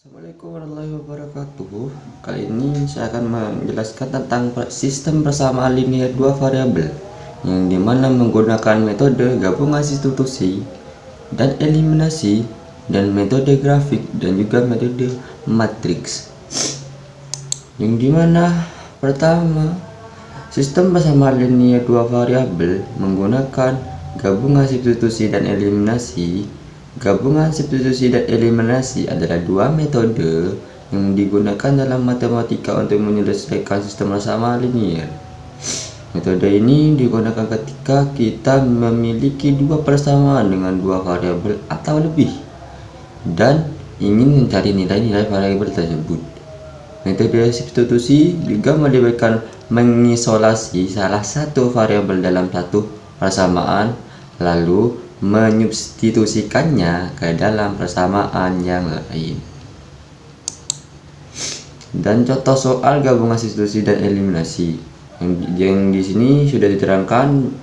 Assalamualaikum warahmatullahi wabarakatuh. Kali ini saya akan menjelaskan tentang sistem persamaan linear dua variabel yang dimana menggunakan metode gabungan substitusi dan eliminasi dan metode grafik dan juga metode matriks. Yang dimana pertama, sistem persamaan linear dua variabel menggunakan gabungan substitusi dan eliminasi. Gabungan substitusi dan eliminasi adalah dua metode yang digunakan dalam matematika untuk menyelesaikan sistem persamaan linear. Metode ini digunakan ketika kita memiliki dua persamaan dengan dua variabel atau lebih dan ingin mencari nilai-nilai variabel tersebut. Metode substitusi juga melibatkan mengisolasi salah satu variabel dalam satu persamaan lalu menyubstitusikannya ke dalam persamaan yang lain. Dan contoh soal gabungan substitusi dan eliminasi yang di sini sudah diterangkan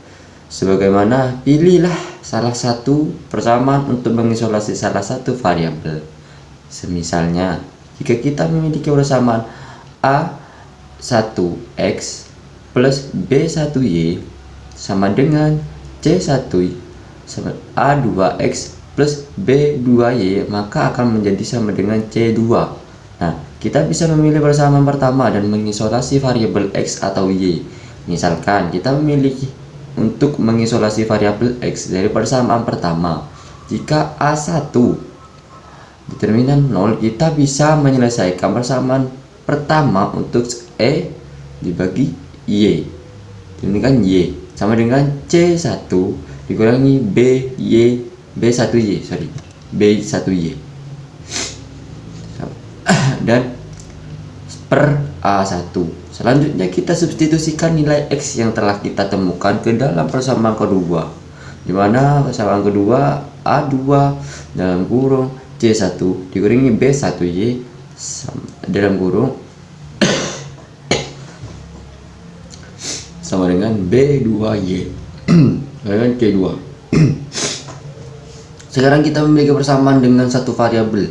sebagaimana pilihlah salah satu persamaan untuk mengisolasi salah satu variabel. Semisalnya, jika kita memiliki persamaan A1x plus B1y sama dengan C1 A2x plus B2y, maka akan menjadi sama dengan C2. Nah, kita bisa memilih persamaan pertama dan mengisolasi variabel x atau y. Misalkan kita memilih untuk mengisolasi variabel x dari persamaan pertama. Jika A1 determinan 0, kita bisa menyelesaikan persamaan pertama untuk e dibagi y. Demikian y sama dengan C1 dikurangi B1y dan per A1. Selanjutnya kita substitusikan nilai x yang telah kita temukan ke dalam persamaan kedua, dimana persamaan kedua A2 dalam kurung C1 dikurangi B1y dalam kurung sama dengan B2y dengan K2. Sekarang kita memiliki persamaan dengan satu variabel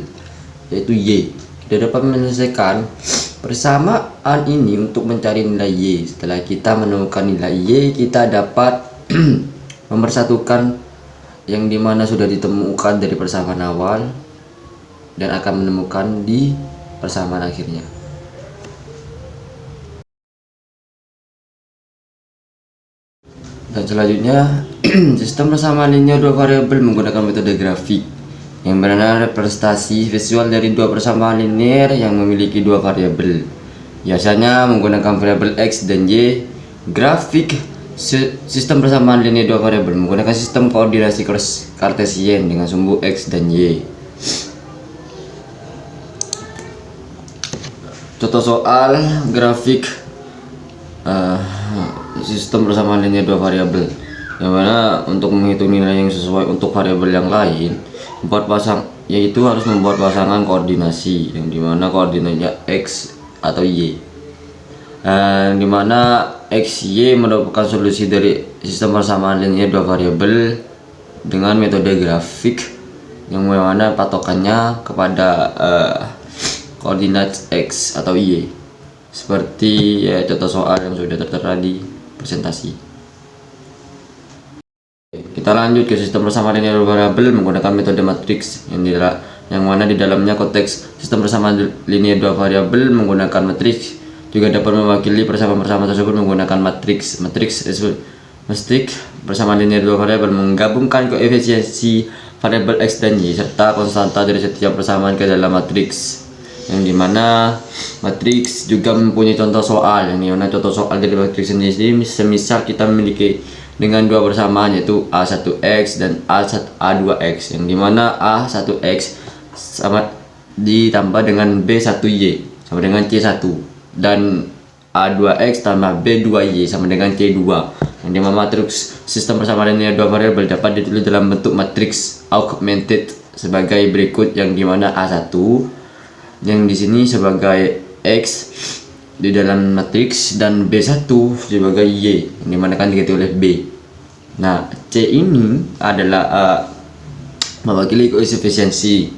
yaitu y. Kita dapat menyelesaikan persamaan ini untuk mencari nilai y. Setelah kita menemukan nilai y, kita dapat mempersatukan yang dimana sudah ditemukan dari persamaan awal dan akan menemukan di persamaan akhirnya. Dan selanjutnya, sistem persamaan linear dua variabel menggunakan metode grafik yang mana representasi visual dari dua persamaan linear yang memiliki dua variabel. Biasanya menggunakan variabel x dan y. Grafik sistem persamaan linear dua variabel menggunakan sistem koordinasi kartesian dengan sumbu x dan y. Contoh soal grafik sistem persamaan linear dua variabel, yang mana untuk menghitung nilai yang sesuai untuk variabel yang lain, yaitu harus membuat pasangan koordinasi yang dimana koordinatnya x atau y, dimana x y merupakan solusi dari sistem persamaan linear dua variabel dengan metode grafik yang mana patokannya kepada koordinat x atau y, seperti contoh soal yang sudah tertera di presentasi. Kita lanjut ke sistem persamaan linear variabel menggunakan metode matriks yang mana di dalamnya konteks sistem persamaan linear dua variabel menggunakan matriks juga dapat mewakili persamaan tersebut menggunakan matriks. Matriks persamaan linear dua variabel menggabungkan koefisiensi variabel x dan y serta konstanta dari setiap persamaan ke dalam matriks, yang dimana matriks juga mempunyai contoh soal yang dimana contoh soal dari matriks sendiri semisal kita memiliki dengan dua persamaan yaitu A1x dan A2x, yang dimana A1x sama ditambah dengan B1y sama dengan C1 dan A2x tambah B2y sama dengan C2, yang dimana matriks sistem persamaan linear dua variabel dapat ditulis dalam bentuk matriks augmented sebagai berikut, yang dimana A1 yang di sini sebagai x di dalam matriks dan B1 sebagai y yang dimana kan diganti oleh B. Nah, C ini adalah mewakili koefisiensi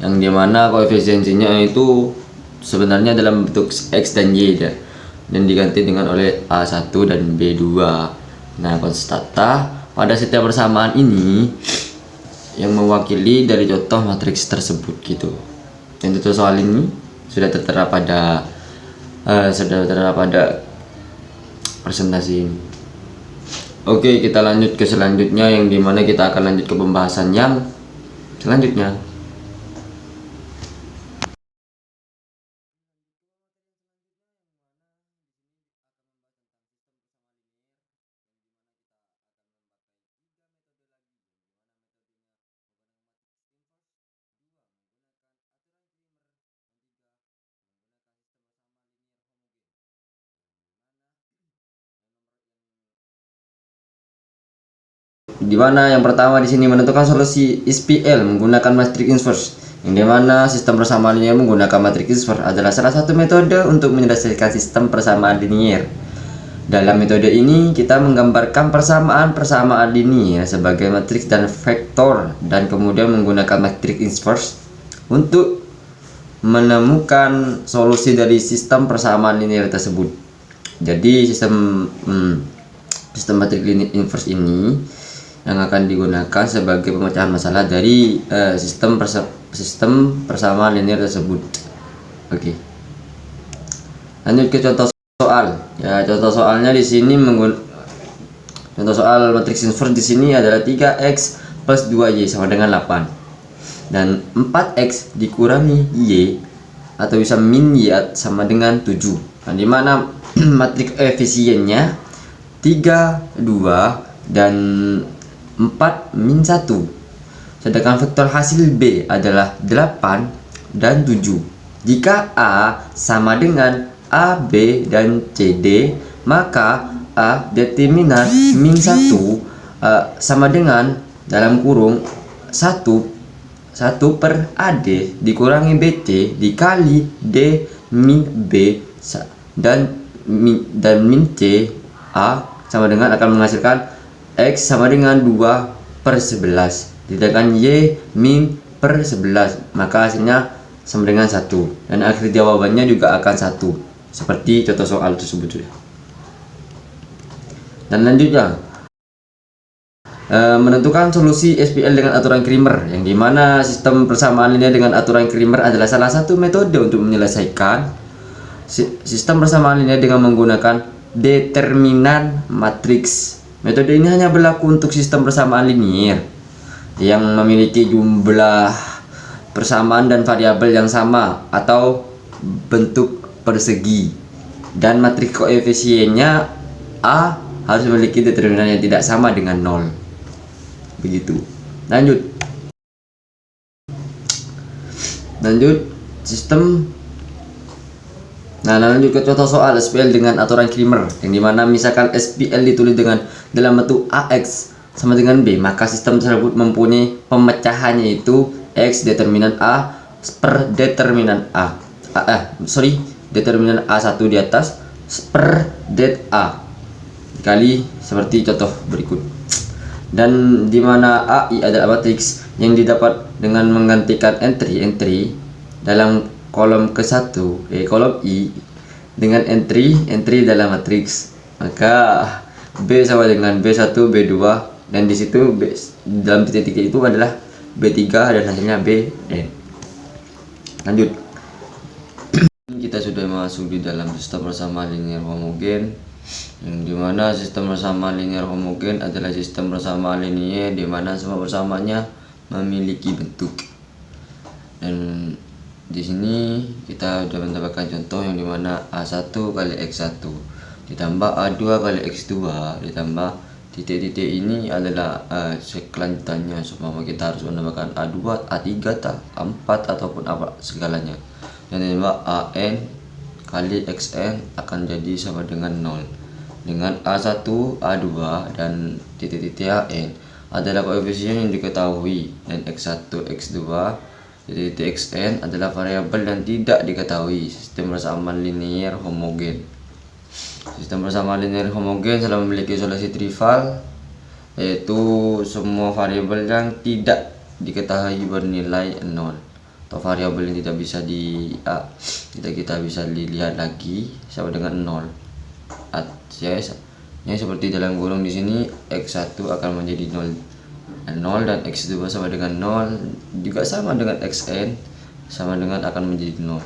yang dimana koefisiensinya itu sebenarnya dalam bentuk X dan Y ya, dan diganti dengan oleh A1 dan B2. Nah, konstanta pada setiap persamaan ini yang mewakili dari contoh matriks tersebut gitu. Dan contoh soal ini sudah tertera pada presentasi ini. Oke, kita lanjut ke selanjutnya, yang dimana kita akan lanjut ke pembahasan yang selanjutnya. Di mana yang pertama di sini menentukan solusi SPL menggunakan matriks inverse, yang dimana sistem persamaan linier menggunakan matriks inverse adalah salah satu metode untuk menyelesaikan sistem persamaan linier. Dalam metode ini kita menggambarkan persamaan linier sebagai matriks dan vektor, dan kemudian menggunakan matriks inverse untuk menemukan solusi dari sistem persamaan linier tersebut. Jadi sistem matriks linier inverse ini yang akan digunakan sebagai pemecahan masalah dari sistem persamaan linier tersebut. Oke. Lanjut ke contoh soal. Ya, contoh soalnya di sini contoh soal matriks inverse di sini adalah 3x plus 2y sama dengan 8. Dan 4x dikurangi y atau bisa min y sama dengan 7. Nah, di mana matriks efisiennya 3, 2 dan 4 min 1, sedangkan vektor hasil B adalah 8 dan 7. Jika A sama dengan A, B, dan C, D, maka A determinan min 1 sama dengan dalam kurung 1 per AD dikurangi BC dikali D min B dan min C A sama dengan akan menghasilkan X sama dengan 2/11, sedangkan Y min per 11, maka hasilnya sama dengan 1, dan akhir jawabannya juga akan 1 seperti contoh soal tersebut sudah. Dan lanjutnya menentukan solusi SPL dengan aturan Cramer, yang dimana sistem persamaan linier dengan aturan Cramer adalah salah satu metode untuk menyelesaikan sistem persamaan linier dengan menggunakan determinan matriks. Metode ini hanya berlaku untuk sistem persamaan linier yang memiliki jumlah persamaan dan variabel yang sama atau bentuk persegi, dan matriks koefisiennya A harus memiliki determinan yang tidak sama dengan 0. Begitu. Lanjut sistem. Nah, lanjut ke contoh soal SPL dengan aturan Cramer, yang dimana misalkan SPL ditulis dalam bentuk AX sama dengan B, maka sistem tersebut mempunyai pemecahannya itu X determinan A per determinan determinan A1 di atas per det A dikali seperti contoh berikut. Dan dimana AI adalah matriks yang didapat dengan menggantikan entry dalam kolom ke-1 kolom I dengan entry dalam matriks, maka B sama dengan B1 B2, dan di situ B, dalam titik-titik itu adalah B3 dan hasilnya Bn. Lanjut. Kita sudah masuk di dalam sistem persamaan linier homogen, yang dimana sistem persamaan linier homogen adalah sistem persamaan linier dimana semua persamaannya memiliki bentuk. Dan di sini kita sudah mendapatkan contoh yang dimana A1 kali X1 ditambah A2 kali X2 ditambah titik-titik ini adalah kelanjutannya. Semua kita harus menambahkan A2, A3, A4 ataupun apa segalanya, dan ditambah AN kali XN akan jadi sama dengan 0, dengan A1, A2 dan titik-titik AN adalah koefisien yang diketahui, dan X1, X2 titik xn adalah variabel yang tidak diketahui. Sistem persamaan linier homogen. Sistem persamaan linier homogen selalu memiliki solusi trivial, yaitu semua variabel yang tidak diketahui bernilai 0. atau variabel yang tidak bisa kita bisa dilihat lagi sama dengan 0. Ya, seperti dalam kurung di sini x1 akan menjadi 0 dan x2 sama dengan 0, juga sama dengan xn sama dengan akan menjadi 0.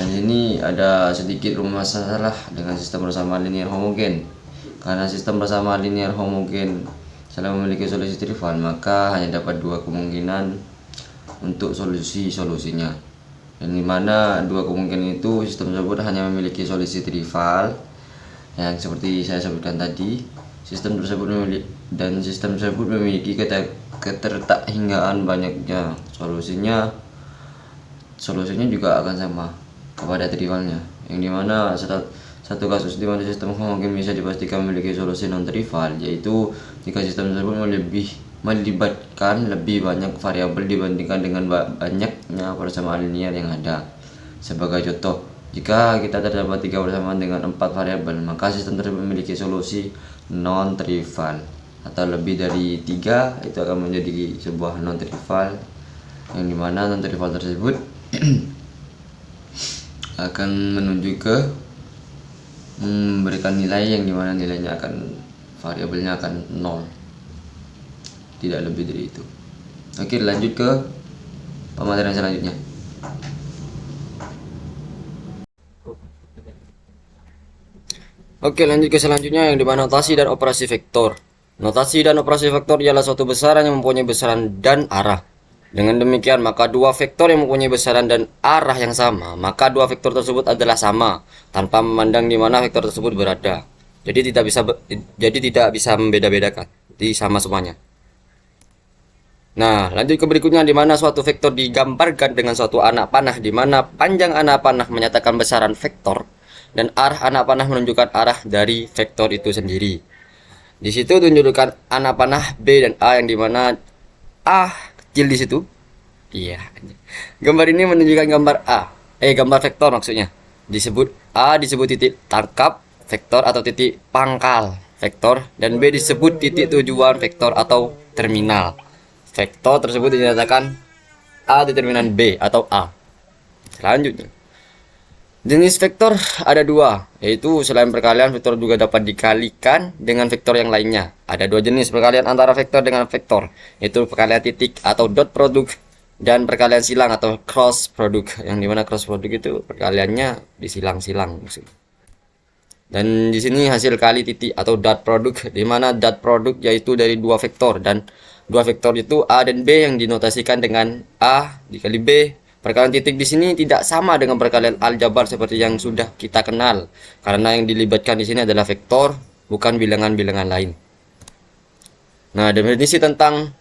Dan ini ada sedikit masalah dengan sistem persamaan linear homogen. Karena sistem persamaan linear homogen selalu memiliki solusi trivial, maka hanya dapat dua kemungkinan untuk solusinya. Dan dimana dua kemungkinan itu sistem tersebut hanya memiliki solusi trivial yang seperti saya sebutkan tadi. Sistem tersebut memiliki ketertahingaan banyaknya solusinya juga akan sama kepada trivialnya, yang dimana satu kasus di mana sistem homogen bisa dipastikan memiliki solusi non trivial, yaitu jika sistem tersebut melibatkan lebih banyak variabel dibandingkan dengan banyaknya persamaan linear yang ada. Sebagai contoh, jika kita terdapat 3 persamaan dengan 4 variabel, maka sistem tersebut memiliki solusi non trivial, atau lebih dari 3 itu akan menjadi sebuah non trivial, yang dimana non trivial tersebut akan menuju ke memberikan nilai yang dimana nilainya variabelnya akan 0, tidak lebih dari itu. Oke, lanjut ke pematerian selanjutnya. Oke, lanjut ke selanjutnya yang dimana notasi dan operasi vektor. Notasi dan operasi vektor ialah suatu besaran yang mempunyai besaran dan arah. Dengan demikian, maka dua vektor yang mempunyai besaran dan arah yang sama, maka dua vektor tersebut adalah sama, tanpa memandang di mana vektor tersebut berada. Jadi tidak bisa membeda-bedakan, jadi sama semuanya. Nah, lanjut ke berikutnya, di mana suatu vektor digambarkan dengan suatu anak panah, di mana panjang anak panah menyatakan besaran vektor dan arah anak panah menunjukkan arah dari vektor itu sendiri. Di situ tunjukkan anak panah B dan A, yang dimana A kecil di situ. Iya. Gambar ini menunjukkan gambar vektor maksudnya. A disebut titik tangkap vektor atau titik pangkal vektor, dan B disebut titik tujuan vektor atau terminal. Vektor tersebut dinyatakan A determinan B atau A. Selanjutnya, jenis vektor ada dua, yaitu selain perkalian, vektor juga dapat dikalikan dengan vektor yang lainnya. Ada dua jenis perkalian antara vektor dengan vektor, yaitu perkalian titik atau dot product dan perkalian silang atau cross product, yang dimana cross product itu perkaliannya disilang-silang. Dan di sini hasil kali titik atau dot product, di mana dot product yaitu dari dua vektor, dan dua vektor itu A dan B yang dinotasikan dengan A dikali B. Perkalian titik di sini tidak sama dengan perkalian aljabar seperti yang sudah kita kenal, karena yang dilibatkan di sini adalah vektor, bukan bilangan-bilangan lain. Nah, definisi tentang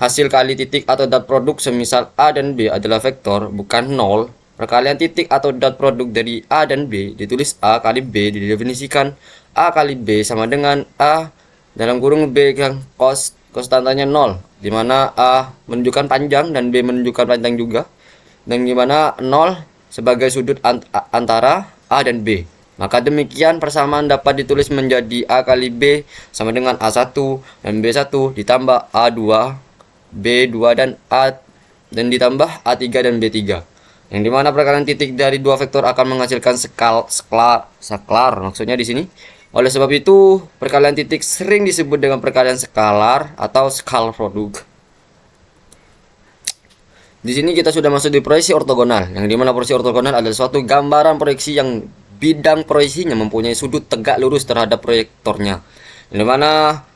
hasil kali titik atau dot produk semisal A dan B adalah vektor, bukan 0. Perkalian titik atau dot produk dari A dan B ditulis A kali B, didefinisikan A kali B sama dengan A dalam kurung B yang konstantanya 0, dimana A menunjukkan panjang dan B menunjukkan panjang juga, dan gimana 0 sebagai sudut antara A dan B. Maka demikian persamaan dapat ditulis menjadi A kali B sama dengan A1 dan B1 ditambah A2, B2 dan A dan ditambah A3 dan B3. Yang dimana perkalian titik dari dua vektor akan menghasilkan sklar maksudnya di sini. Oleh sebab itu, perkalian titik sering disebut dengan perkalian skalar atau scalar product. Di sini kita sudah masuk di proyeksi ortogonal, yang dimana proyeksi ortogonal adalah suatu gambaran proyeksi yang bidang proyeksinya mempunyai sudut tegak lurus terhadap proyektornya. Yang dimana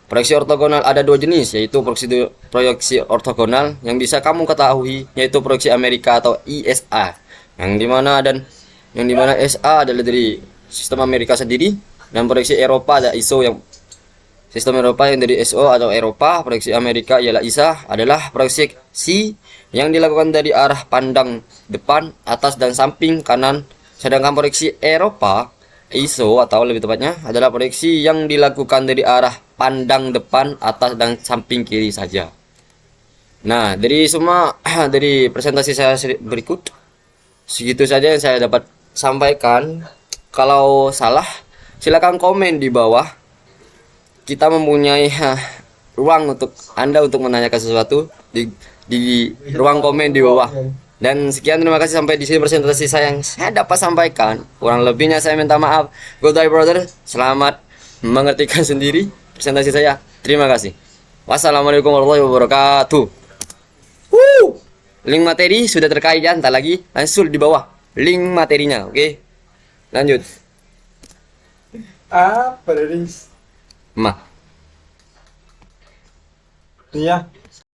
proyeksi ortogonal ada dua jenis, yaitu proyeksi ortogonal yang bisa kamu ketahui, yaitu proyeksi Amerika atau ISA, yang dimana SA adalah dari sistem Amerika sendiri, dan proyeksi Eropa ada ISO, yang sistem Eropa yang dari SO atau Eropa. Proyeksi Amerika ialah ISA, adalah proyeksi yang dilakukan dari arah pandang depan, atas dan samping kanan. Sedangkan proyeksi Eropa ISO atau lebih tepatnya adalah proyeksi yang dilakukan dari arah pandang depan, atas dan samping kiri saja. Nah, dari presentasi saya berikut, segitu saja yang saya dapat sampaikan. Kalau salah, silakan komen di bawah. Kita mempunyai ruang untuk Anda untuk menanyakan sesuatu di ruang komen di bawah. Dan sekian, terima kasih, sampai di sini presentasi saya yang saya dapat sampaikan. Kurang lebihnya saya minta maaf. Goodbye brother. Selamat mengertikan sendiri presentasi saya. Terima kasih. Wassalamualaikum warahmatullahi wabarakatuh. Link materi sudah terkait ya, entar lagi langsung di bawah link materinya, oke? Lanjut. Apa, Rins? Mah. Iya.